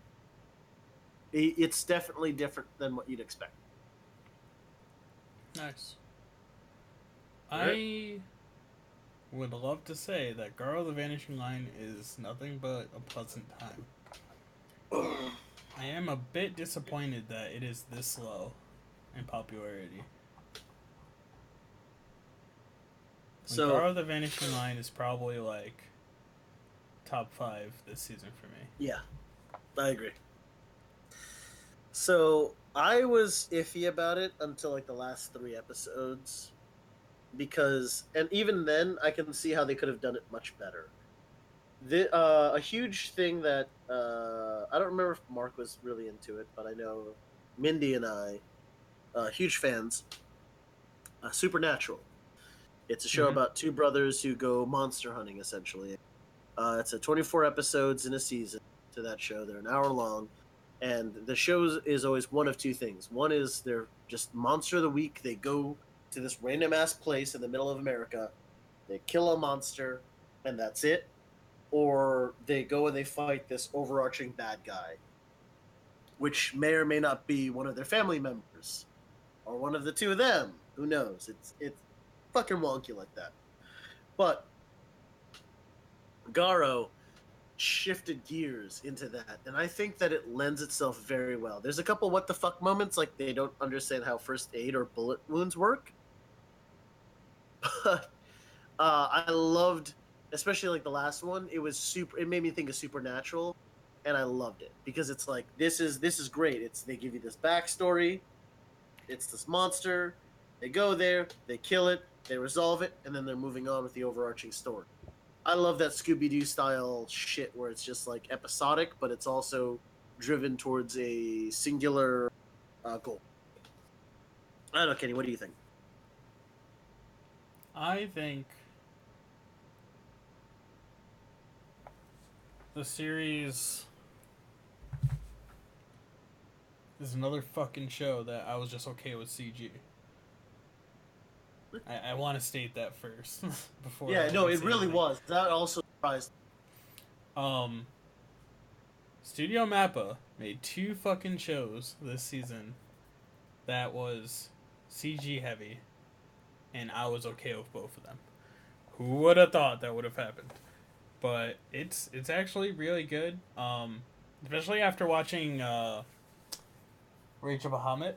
It's definitely different than what you'd expect. Nice. Right. I would love to say that Girl the Vanishing Line is nothing but a pleasant time. I am a bit disappointed that it is this low in popularity. So Garo the Vanishing Line is probably like top 5 this season for me. yeah, I agree. So I was iffy about it until like the last 3 episodes because, and even then, I can see how they could have done it much better. A huge thing that I don't remember if Mark was really into it, but I know Mindy and I, huge fans. Supernatural. It's a show Mm-hmm. about two brothers who go monster hunting, essentially. It's a 24 episodes in a season to that show. They're an hour long, and the show is always one of two things. One is they're just monster of the week. They go to this random ass place in the middle of America. They kill a monster, and that's it. Or they go and they fight this overarching bad guy, which may or may not be one of their family members or one of the two of them. Who knows? It's fucking wonky like that. But Garo shifted gears into that, and I think that it lends itself very well. There's a couple what the fuck moments, like they don't understand how first aid or bullet wounds work. But I loved, especially like the last one. It was super. It made me think of Supernatural, and I loved it because it's like this is great. It's they give you this backstory. It's this monster. They go there, they kill it, they resolve it, and then they're moving on with the overarching story. I love that Scooby Doo style shit where it's just like episodic, but it's also driven towards a singular goal. I don't know, Kenny. What do you think? I think the series is another fucking show that I was just okay with CG. I want to state that first before. Yeah, I no, say it really anything. was. That also surprised. Studio Mappa made 2 fucking shows this season that was CG heavy, and I was okay with both of them. Who would have thought that would have happened? But it's actually really good. Especially after watching Rachel Bahamut.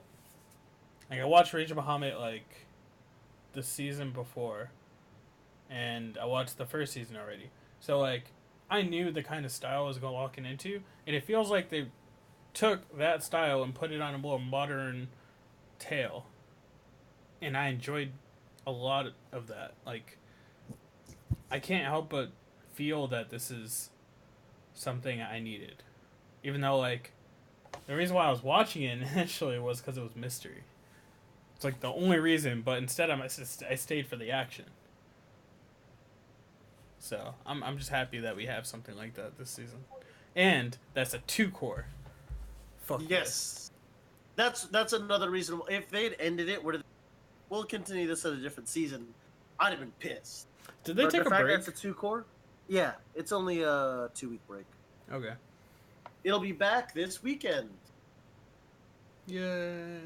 Like I watched Rachel Bahamut like the season before, and I watched the first season already. So like I knew the kind of style I was going walking into, and it feels like they took that style and put it on a more modern tale, and I enjoyed a lot of that. Like I can't help but feel that this is something I needed, even though like the reason why I was watching it initially was because it was mystery. It's like the only reason, but instead I stayed for the action. So I'm just happy that we have something like that this season, and that's a 2 core. Fuck Yes, that's another reason. If they had ended it, we'll continue this at a different season. I'd have been pissed. Yes. Did they But take the a fact break? That's a 2 core. Yeah, it's only a 2 week break. Okay. It'll be back this weekend. Yay.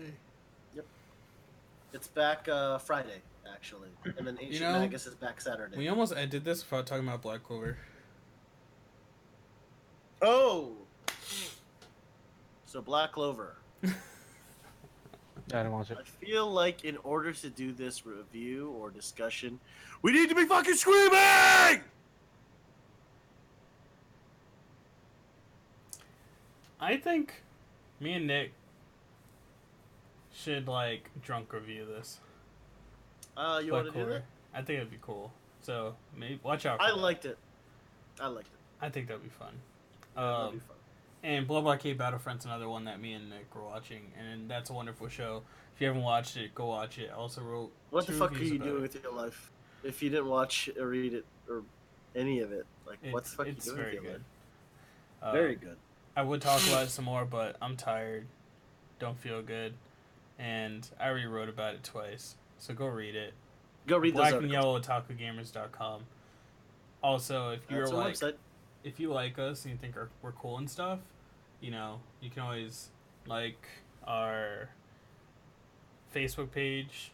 It's back Friday, actually. And then Ancient Magus is back Saturday. We almost ended this without talking about Black Clover. Oh! So Black Clover. I didn't watch it. I feel like in order to do this review or discussion, we need to be fucking screaming! I think me and Nick should like drunk review this. You want to do that? I think it'd be cool. So maybe watch out. I liked it. I think that'd be fun. That'd be fun. And Blood Blockade Battlefront's another one that me and Nick were watching, and that's a wonderful show. If you haven't watched it, go watch it. I also wrote. What the 2 fuck are reviews you about doing it. with your life? If you didn't watch or read it or any of it, like what the fuck are you It's doing very with your good. life? Very good. I would talk about it some more, but I'm tired. Don't feel good, and I already wrote about it twice. So go read it. Go read Black those and articles. Yellow otakugamers.com. Also, if you're That's a like, website. if you like us and you think we're cool and stuff, you know, you can always like our Facebook page,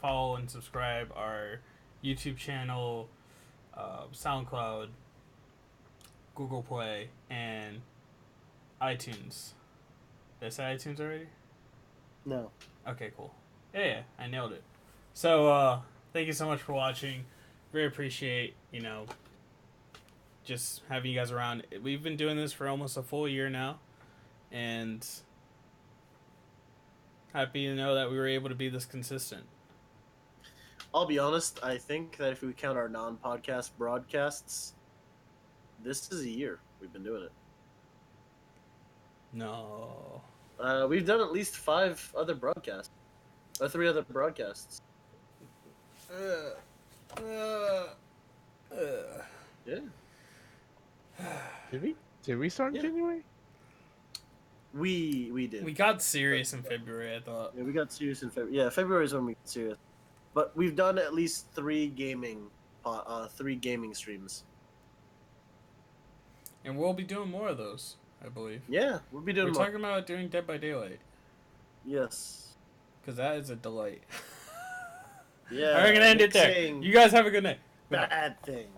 follow and subscribe our YouTube channel, SoundCloud, Google Play, and iTunes. Did I say iTunes already? No. Okay, cool. Yeah, I nailed it. So, thank you so much for watching. Very appreciate, just having you guys around. We've been doing this for almost a full year now, and happy to know that we were able to be this consistent. I'll be honest, I think that if we count our non-podcast broadcasts, this is a year we've been doing it. No. We've done at least 5 other broadcasts. Or 3 other broadcasts. Yeah. Did we start in Yeah. January? We did. We got serious in February, I thought. Yeah, we got serious in February. Yeah, February is when we got serious. But we've done at least 3 gaming streams. And we'll be doing more of those, I believe. Yeah, we'll be doing We're more. talking about doing Dead by Daylight. Yes. Because that is a delight. Yeah. We're going to end it there. saying You guys have a good night. Good night. bad things.